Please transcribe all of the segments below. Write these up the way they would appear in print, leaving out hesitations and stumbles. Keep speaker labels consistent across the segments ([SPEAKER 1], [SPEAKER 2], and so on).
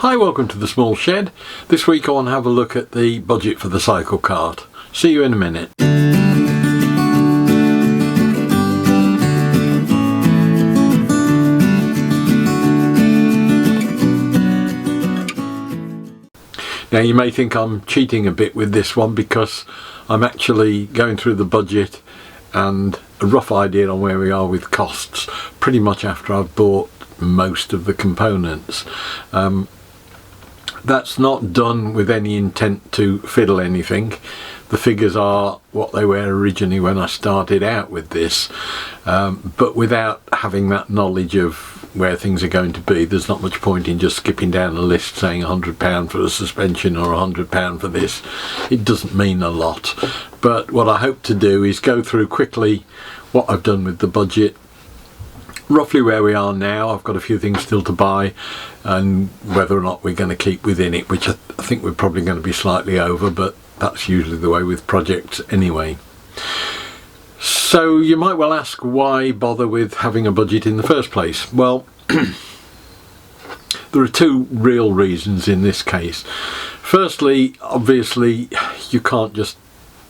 [SPEAKER 1] Hi, welcome to the Small Shed. This week I want to have a look at the budget for the Cyclekart. See you in a minute. Now you may think I'm cheating a bit with this one because I'm actually going through the budget and a rough idea on where we are with costs pretty much after I've bought most of the components. That's not done with any intent to fiddle anything. The figures are what they were originally when I started out with this, but without having that knowledge of where things are going to be, there's not much point in just skipping down a list saying £100 for the suspension or £100 for this. It doesn't mean a lot, but what I hope to do is go through quickly what I've done with the budget, roughly where we are now. I've got a few things still to buy, and whether or not we're going to keep within it, which I think we're probably going to be slightly over, but that's usually the way with projects anyway. So you might well ask, why bother with having a budget in the first place? Well, there are two real reasons in this case. Firstly, obviously you can't just,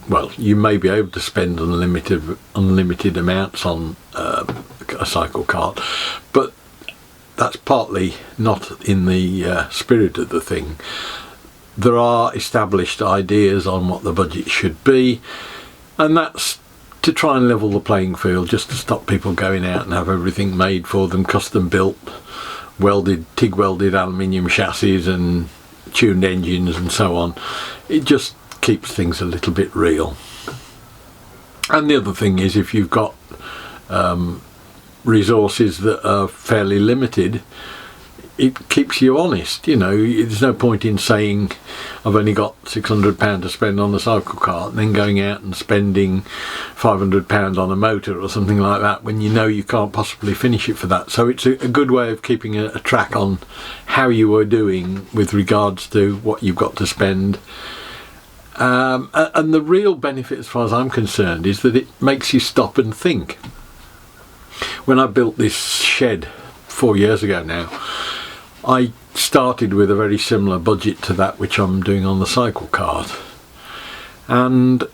[SPEAKER 1] well, you may be able to spend unlimited amounts on a Cyclekart, but that's partly not in the spirit of the thing. There are established ideas on what the budget should be, and that's to try and level the playing field, just to stop people going out and have everything made for them, custom built, TIG welded aluminium chassis and tuned engines and so on. It just keeps things a little bit real. And the other thing is, if you've got resources that are fairly limited, it keeps you honest. You know, there's no point in saying I've only got £600 to spend on the Cyclekart and then going out and spending £500 on a motor or something like that when you know you can't possibly finish it for that. So it's a good way of keeping a track on how you are doing with regards to what you've got to spend. And the real benefit, as far as I'm concerned, is that it makes you stop and think. When I built this shed 4 years ago now, I started with a very similar budget to that which I'm doing on the Cyclekart, and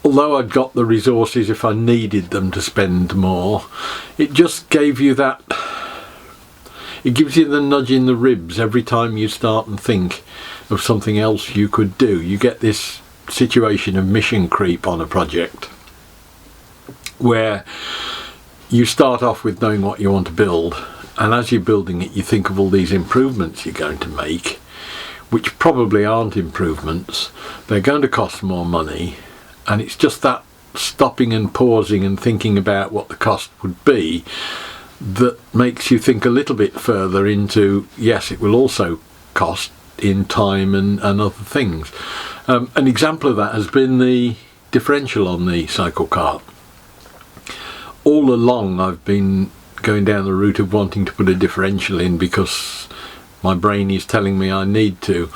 [SPEAKER 1] although I'd got the resources if I needed them to spend more, it just gave you that, it gives you the nudge in the ribs every time you start and think of something else you could do. You get this situation of mission creep on a project where you start off with knowing what you want to build, and as you're building it you think of all these improvements you're going to make, which probably aren't improvements. They're going to cost more money, and it's just that stopping and pausing and thinking about what the cost would be that makes you think a little bit further into, yes, it will also cost in time and other things. An example of that has been the differential on the Cyclekart. All along I've been going down the route of wanting to put a differential in because my brain is telling me I need to,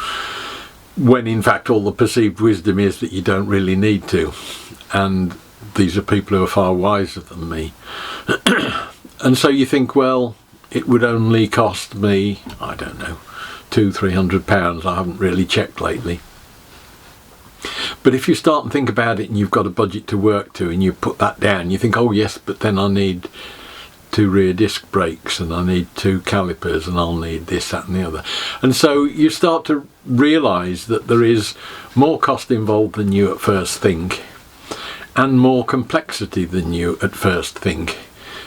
[SPEAKER 1] when in fact all the perceived wisdom is that you don't really need to, and these are people who are far wiser than me. And so you think, well, it would only cost me, I don't know, £200–300. I haven't really checked lately. But if you start and think about it and you've got a budget to work to and you put that down, you think, oh yes, but then I need 2 rear disc brakes and I need 2 calipers and I'll need this, that and the other. And so you start to realise that there is more cost involved than you at first think, and more complexity than you at first think.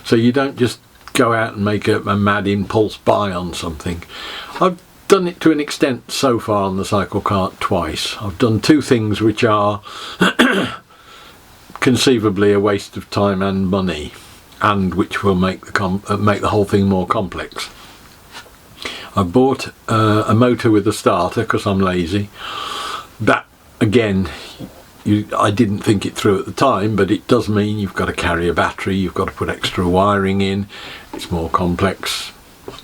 [SPEAKER 1] So you don't just go out and make a mad impulse buy on something. I've done it to an extent so far on the Cyclekart twice. I've done 2 things which are conceivably a waste of time and money, and which will make the whole thing more complex. I bought a motor with a starter because I'm lazy. That again, I didn't think it through at the time, but it does mean you've got to carry a battery, you've got to put extra wiring in, it's more complex,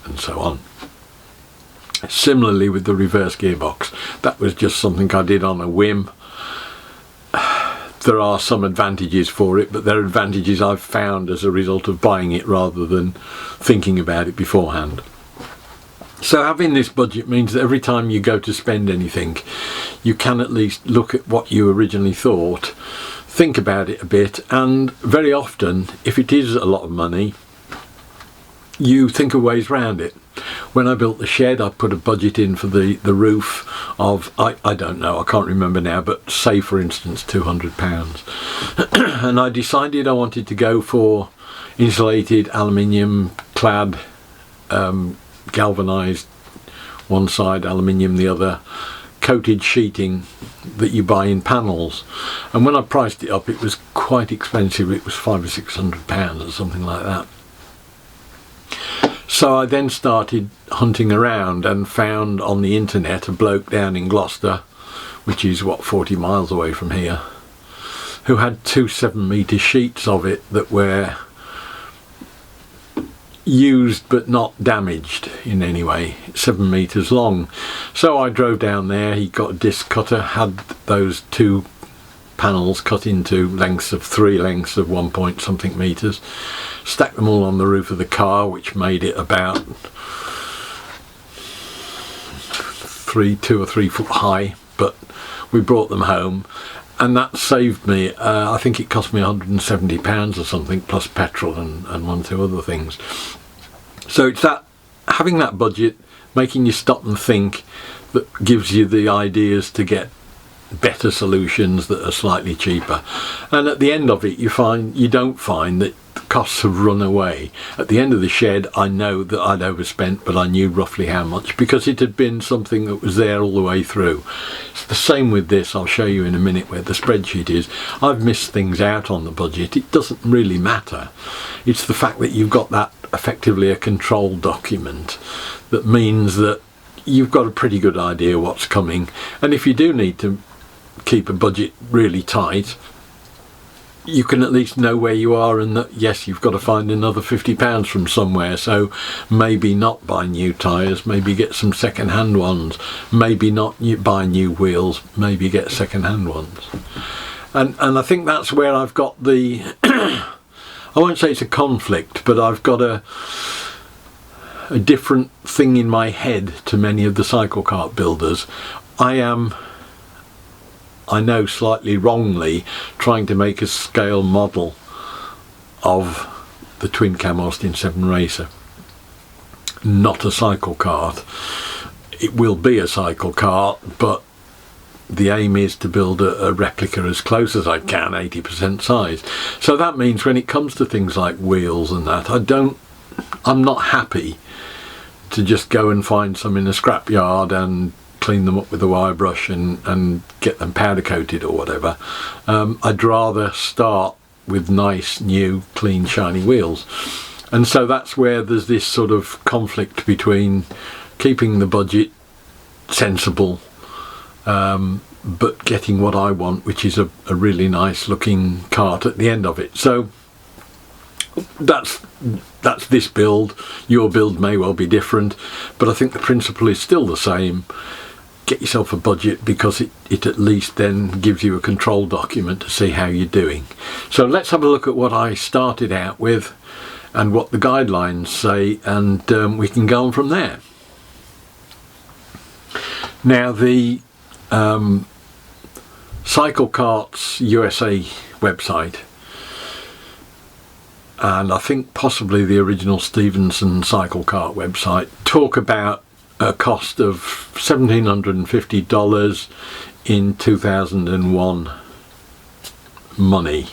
[SPEAKER 1] and so on. Similarly with the reverse gearbox, that was just something I did on a whim. There are some advantages for it, but there are advantages I've found as a result of buying it rather than thinking about it beforehand. So having this budget means that every time you go to spend anything, you can at least look at what you originally thought, think about it a bit, and very often, if it is a lot of money, you think of ways around it. When I built the shed, I put a budget in for the roof of, I don't know, I can't remember now, but say for instance £200. And I decided I wanted to go for insulated aluminium clad, galvanised one side, aluminium the other, coated sheeting that you buy in panels. And when I priced it up, it was quite expensive. It was £500 or £600 or something like that. So I then started hunting around and found on the internet a bloke down in Gloucester, which is what, 40 miles away from here, who had 2 7-metre sheets of it that were used but not damaged in any way, 7 metres long. So I drove down there, he got a disc cutter, had those 2 panels cut into lengths of 3 lengths of 1 point something metres, stacked them all on the roof of the car, which made it about 2 or 3 foot high, but we brought them home, and that saved me, I think it cost me £170 or something, plus petrol and 1 or 2 other things. So it's that, having that budget, making you stop and think, that gives you the ideas to get better solutions that are slightly cheaper. And at the end of it, you don't find that the costs have run away. At the end of the shed, I know that I'd overspent, but I knew roughly how much, because it had been something that was there all the way through. It's the same with this. I'll show you in a minute where the spreadsheet is. I've missed things out on the budget. It doesn't really matter. It's the fact that you've got that effectively a control document that means that you've got a pretty good idea what's coming. And if you do need to keep a budget really tight, you can at least know where you are, and that yes, you've got to find another £50 from somewhere. So maybe not buy new tyres, maybe get some second-hand ones, maybe not buy new wheels, maybe get second-hand ones. And I think that's where I've got the I won't say it's a conflict, but I've got a different thing in my head to many of the Cyclekart builders. I know slightly wrongly, trying to make a scale model of the twin cam Austin 7 Racer. Not a Cyclekart. It will be a Cyclekart, but the aim is to build a replica as close as I can, 80% size. So that means when it comes to things like wheels and that, I'm not happy to just go and find some in a scrapyard and clean them up with a wire brush and get them powder coated or whatever. I'd rather start with nice, new, clean, shiny wheels. And so that's where there's this sort of conflict between keeping the budget sensible, but getting what I want, which is a really nice looking cart at the end of it. So that's this build. Your build may well be different, but I think the principle is still the same. Get yourself a budget, because it at least then gives you a control document to see how you're doing. So let's have a look at what I started out with and what the guidelines say, and we can go on from there. Now, the Cyclekart's USA website, and I think possibly the original Stevenson Cyclekart website, talk about a cost of $1,750 in 2001 money.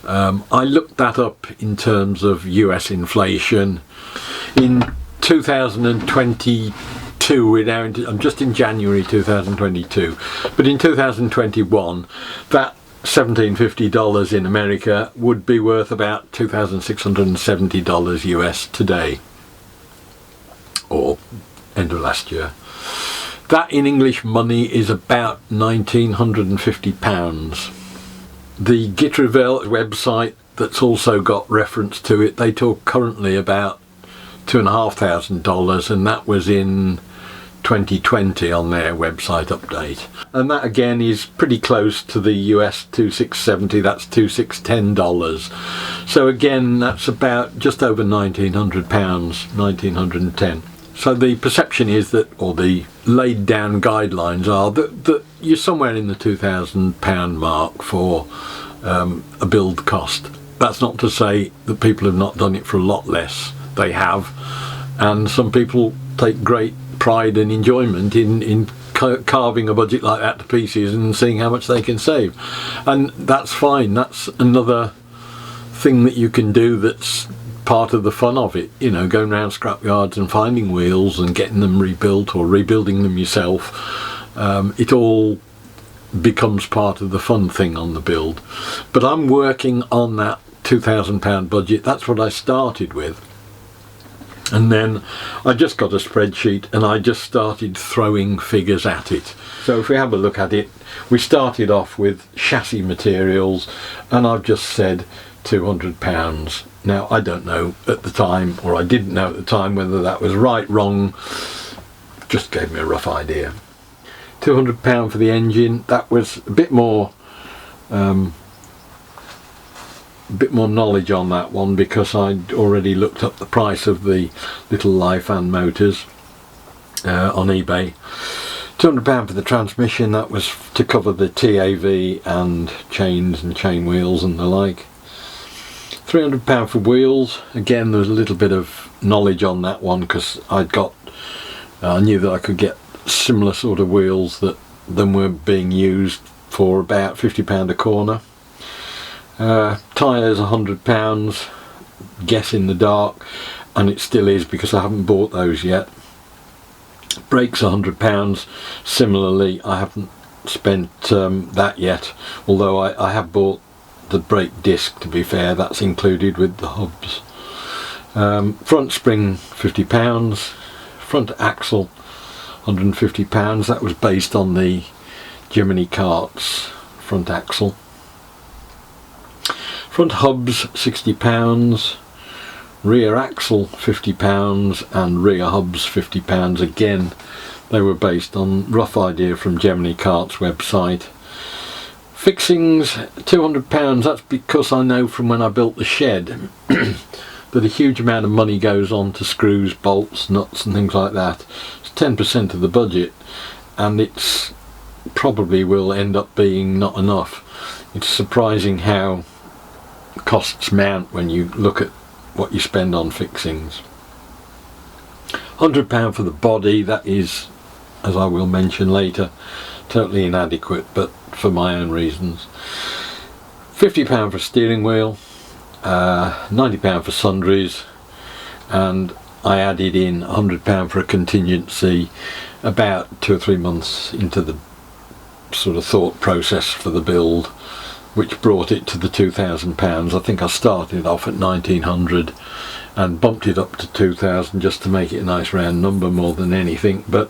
[SPEAKER 1] I looked that up in terms of US inflation. In 2022, I'm just in January 2022, but in 2021, that $1,750 in America would be worth about $2,670 US today, or end of last year. That in English money is about £1,950. The Gitrivel website that's also got reference to it, they talk currently about $2,500, and that was in 2020 on their website update, and that again is pretty close to the US 2670. That's $2610. So again, that's about just over £1,900, 1910. So the perception is that, or the laid down guidelines are that you're somewhere in the £2,000 mark for a build cost. That's not to say that people have not done it for a lot less. They have, and some people take great pride and enjoyment in carving a budget like that to pieces and seeing how much they can save, and that's fine. That's another thing that you can do, that's part of the fun of it, you know, going around scrapyards and finding wheels and getting them rebuilt or rebuilding them yourself. It all becomes part of the fun thing on the build. But I'm working on that £2,000 budget. That's what I started with, and then I just got a spreadsheet and I just started throwing figures at it. So if we have a look at it, we started off with chassis materials, and I've just said £200. Now, I don't know at the time, or I didn't know at the time, whether that was right, wrong, just gave me a rough idea. £200 for the engine. That was a bit more knowledge on that one, because I'd already looked up the price of the little live fan motors on eBay. £200 for the transmission. That was to cover the TAV and chains and chain wheels and the like. £300 for wheels. Again, there was a little bit of knowledge on that one, because I knew that I could get similar sort of wheels than were being used for about £50 a corner. Tyres £100, guess in the dark, and it still is, because I haven't bought those yet. Brakes £100. Similarly, I haven't spent that yet, although I have bought the brake disc, to be fair. That's included with the hubs. Front spring £50, front axle £150. That was based on the Cyclekart's front axle. Front hubs £60, rear axle £50, and rear hubs £50. Again, they were based on rough idea from Cyclekart's website. Fixings £200. That's because I know from when I built the shed that a huge amount of money goes on to screws, bolts, nuts and things like that. It's 10% of the budget, and it's probably will end up being not enough. It's surprising how costs mount when you look at what you spend on fixings. £100 for the body. That is, as I will mention later, totally inadequate, but for my own reasons. £50 for steering wheel, £90 for sundries, and I added in £100 for a contingency about 2 or 3 months into the sort of thought process for the build, which brought it to the £2,000. I think I started off at 1900 and bumped it up to 2000 just to make it a nice round number more than anything, but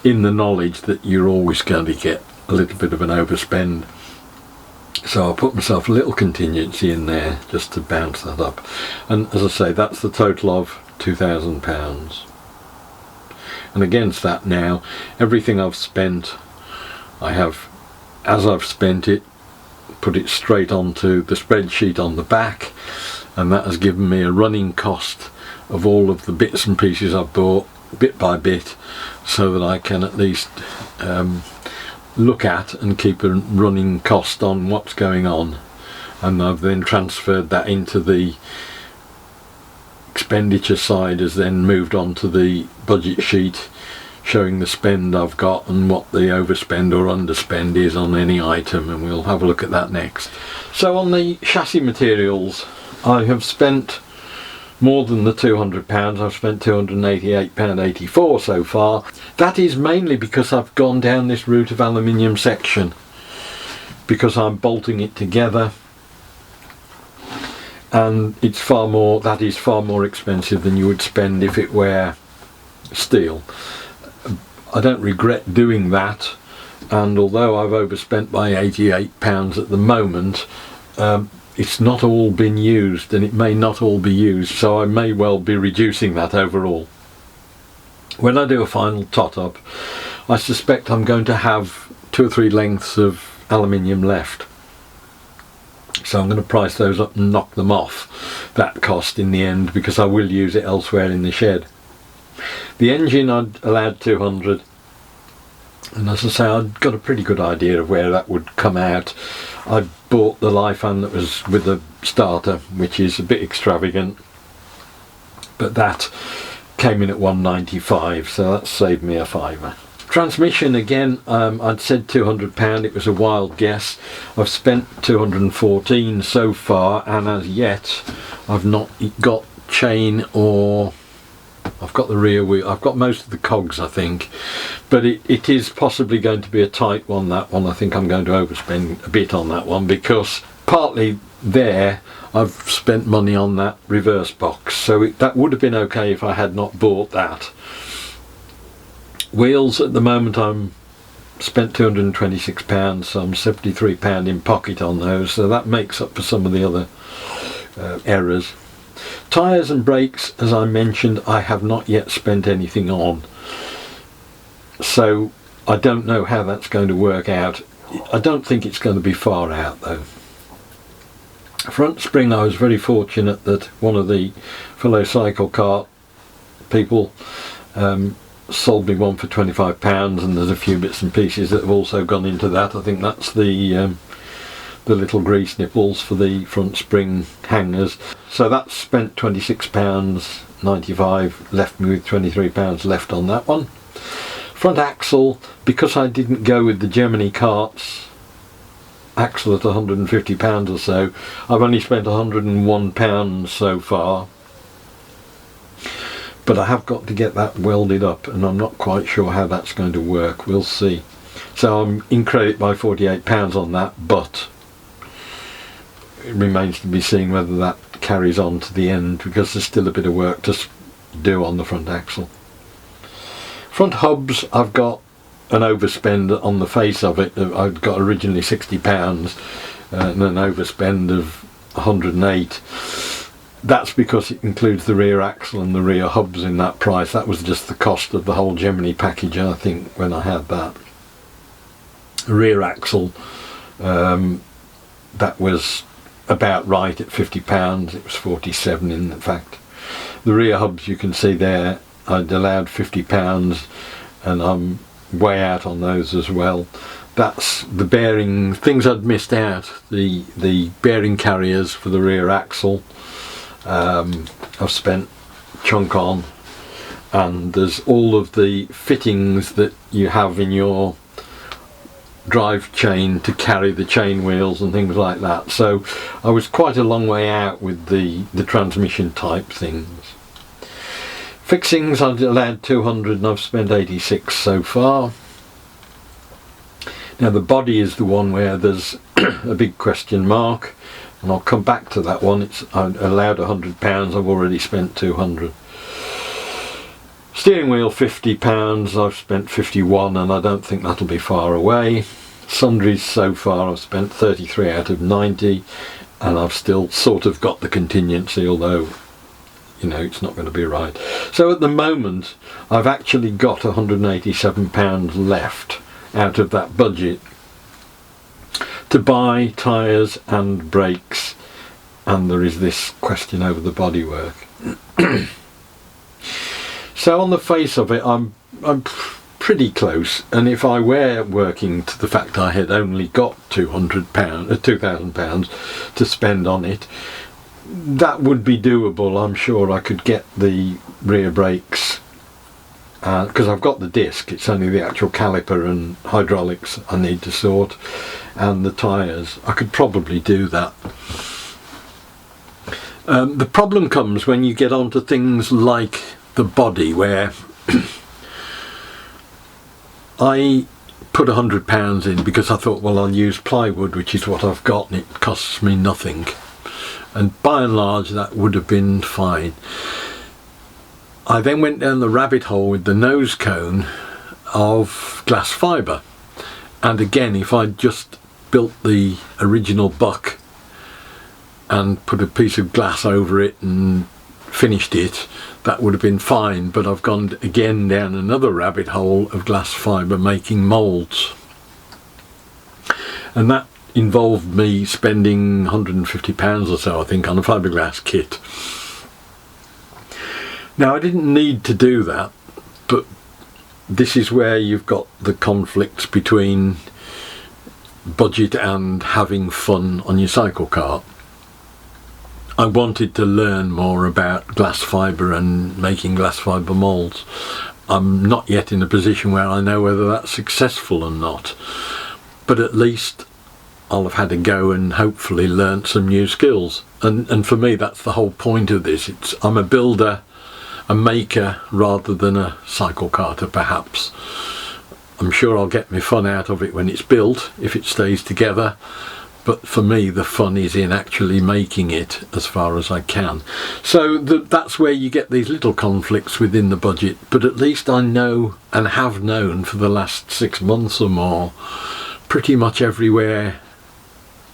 [SPEAKER 1] in the knowledge that you're always going to get a little bit of an overspend. So I put myself a little contingency in there just to bounce that up, and as I say, that's the total of £2,000. And against that now, everything I've spent, I have, as I've spent it, put it straight onto the spreadsheet on the back, and that has given me a running cost of all of the bits and pieces I've bought bit by bit, so that I can at least look at and keep a running cost on what's going on. And I've then transferred that into the expenditure side, has then moved on to the budget sheet showing the spend I've got and what the overspend or underspend is on any item, and we'll have a look at that next. So on the chassis materials, I have spent more than the £200. I've spent £288.84 so far. That is mainly because I've gone down this route of aluminium section, because I'm bolting it together, and it's that is far more expensive than you would spend if it were steel. I don't regret doing that, and although I've overspent by £88 at the moment, it's not all been used, and it may not all be used, so I may well be reducing that overall. When I do a final tot up, I suspect I'm going to have 2 or 3 lengths of aluminium left. So I'm going to price those up and knock them off that cost in the end, because I will use it elsewhere in the shed. The engine I'd allowed 200, and as I say, I'd got a pretty good idea of where that would come out. I bought the Lifan that was with the starter, which is a bit extravagant, but that came in at 195, so that saved me a fiver. Transmission, again, I'd said £200, it was a wild guess. I've spent 214 so far, and as yet I've not got chain, or I've got the rear wheel, I've got most of the cogs I think, but it is possibly going to be a tight one, that one. I think I'm going to overspend a bit on that one, because partly there I've spent money on that reverse box, so that would have been okay if I had not bought that. Wheels at the moment I'm spent £226, so I'm £73 in pocket on those, so that makes up for some of the other errors. Tyres and brakes, as I mentioned, I have not yet spent anything on, so I don't know how that's going to work out. I don't think it's going to be far out though. Front spring, I was very fortunate that one of the fellow Cyclekart people sold me one for £25, and there's a few bits and pieces that have also gone into that. I think that's the little grease nipples for the front spring hangers. So that's spent £26.95, left me with £23 left on that one. Front axle, because I didn't go with the Germany Karts axle at £150 or so, I've only spent £101 so far. But I have got to get that welded up, and I'm not quite sure how that's going to work. We'll see. So I'm in credit by £48 on that, but it remains to be seen whether that carries on to the end, because there's still a bit of work to do on the front axle. Front hubs, I've got an overspend on the face of it. I've got originally £60 and an overspend of 108. That's because it includes the rear axle and the rear hubs in that price. That was just the cost of the whole Gemini package, I think, when I had that. Rear axle, that was about right at £50. It was 47 in fact. The rear hubs, you can see there, I'd allowed £50, and I'm way out on those as well. That's the bearing things I'd missed out. The bearing carriers for the rear axle, I've spent chunk on, and there's all of the fittings that you have in your drive chain to carry the chain wheels and things like that. So I was quite a long way out with the transmission type things. Fixings, I'd allowed 200 and I've spent 86 so far. Now the body is the one where there's a big question mark, and I'll come back to that one. I allowed £100, I've already spent 200. Steering wheel £50, I've spent 51, and I don't think that'll be far away. Sundries so far I've spent 33 out of 90, and I've still sort of got the contingency, although you know it's not going to be right. So at the moment I've actually got £187 left out of that budget to buy tyres and brakes, and there is this question over the bodywork. So on the face of it, I'm pretty close, and if I were working to the fact I had only got £2,000 to spend on it, that would be doable. I'm sure I could get the rear brakes, because I've got the disc. It's only the actual caliper and hydraulics I need to sort, and the tyres. I could probably do that. The problem comes when you get onto things like the body, where I put £100 in because I thought, well, I'll use plywood, which is what I've got, and it costs me nothing, and by and large that would have been fine. I then went down the rabbit hole with the nose cone of glass fibre, and again, if I'd just built the original buck and put a piece of glass over it and finished it, that would have been fine, but I've gone again down another rabbit hole of glass fibre making moulds, and that involved me spending £150 or so, I think, on a fiberglass kit. Now, I didn't need to do that, but this is where you've got the conflicts between budget and having fun on your Cyclekart. I wanted to learn more about glass fibre and making glass fibre moulds. I'm not yet in a position where I know whether that's successful or not, but at least I'll have had a go and hopefully learnt some new skills. And for me, that's the whole point of this. I'm a builder, a maker, rather than a Cyclekarter perhaps. I'm sure I'll get my fun out of it when it's built, if it stays together, but for me the fun is in actually making it as far as I can. So that's where you get these little conflicts within the budget, but at least I know, and have known for the last 6 months or more, pretty much everywhere,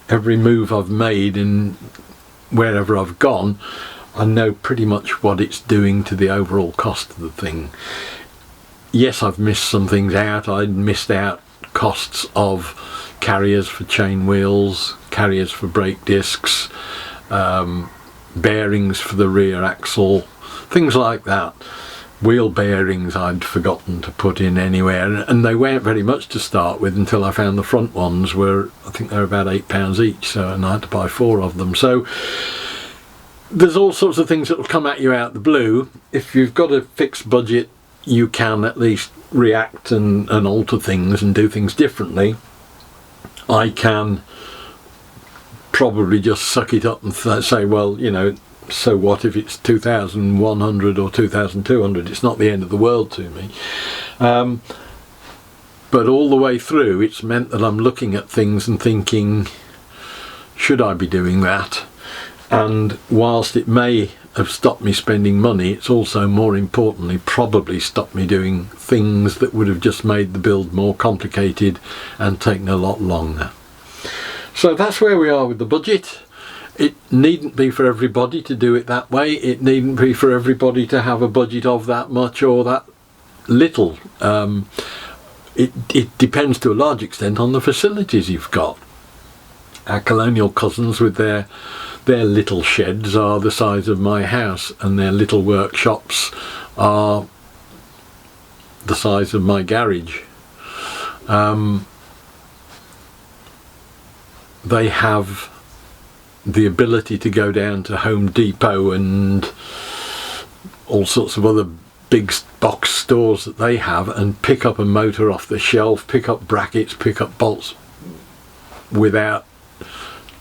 [SPEAKER 1] every move I've made and wherever I've gone, I know pretty much what it's doing to the overall cost of the thing. Yes, I've missed some things out. I missed out costs of carriers for chain wheels, carriers for brake discs, bearings for the rear axle, things like that. Wheel bearings I'd forgotten to put in anywhere, and they weren't very much to start with until I found the front ones were, I think they're about £8 each, and I had to buy 4 of them. So there's all sorts of things that will come at you out the blue. If you've got a fixed budget, you can at least react and alter things and do things differently. I can probably just suck it up and say, well, you know, so what if it's 2,100 or 2,200? It's not the end of the world to me. But all the way through, it's meant that I'm looking at things and thinking, should I be doing that? And whilst it may have stopped me spending money, it's also, more importantly, probably stopped me doing things that would have just made the build more complicated and taken a lot longer. So that's where we are with the budget. It needn't be for everybody to do it that way. It needn't be for everybody to have a budget of that much or that little. It depends to a large extent on the facilities you've got. Our colonial cousins with their little sheds are the size of my house, and their little workshops are the size of my garage. They have the ability to go down to Home Depot and all sorts of other big box stores that they have and pick up a motor off the shelf, pick up brackets, pick up bolts, without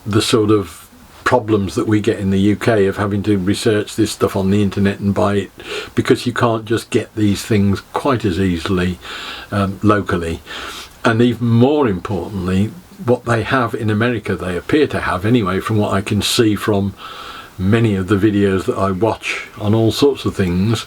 [SPEAKER 1] the sort of problems that we get in the UK of having to research this stuff on the internet and buy it, because you can't just get these things quite as easily locally. And even more importantly, what they have in America, they appear to have anyway, from what I can see from many of the videos that I watch on all sorts of things,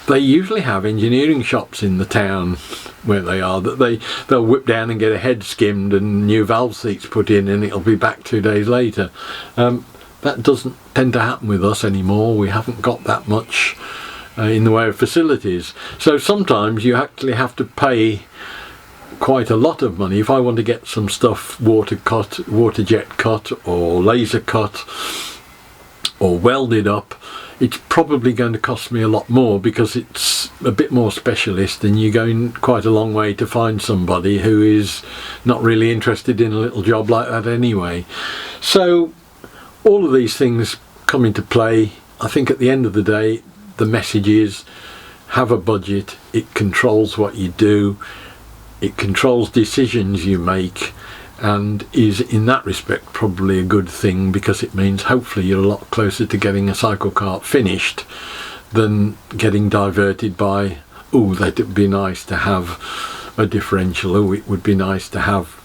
[SPEAKER 1] they usually have engineering shops in the town where they are, that they'll whip down and get a head skimmed and new valve seats put in, and it'll be back 2 days later. That doesn't tend to happen with us anymore. We haven't got that much in the way of facilities. So sometimes you actually have to pay quite a lot of money. If I want to get some stuff water jet cut or laser cut or welded up, it's probably going to cost me a lot more, because it's a bit more specialist and you're going quite a long way to find somebody who is not really interested in a little job like that anyway. So all of these things come into play. I think at the end of the day, the message is, have a budget. It controls what you do. It controls decisions you make, and is in that respect probably a good thing, because it means hopefully you're a lot closer to getting a Cyclekart finished than getting diverted by, oh, that would be nice to have a differential, oh, it would be nice to have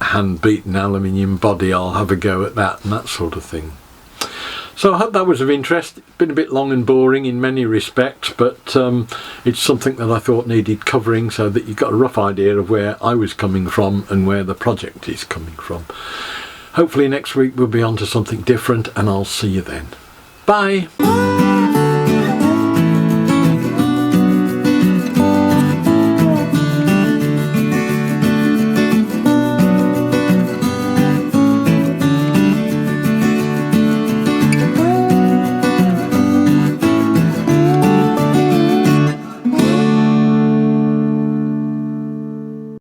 [SPEAKER 1] a hand-beaten aluminium body, I'll have a go at that, and that sort of thing. So I hope that was of interest. It's been a bit long and boring in many respects, but it's something that I thought needed covering, so that you got a rough idea of where I was coming from and where the project is coming from. Hopefully next week we'll be on to something different, and I'll see you then. Bye!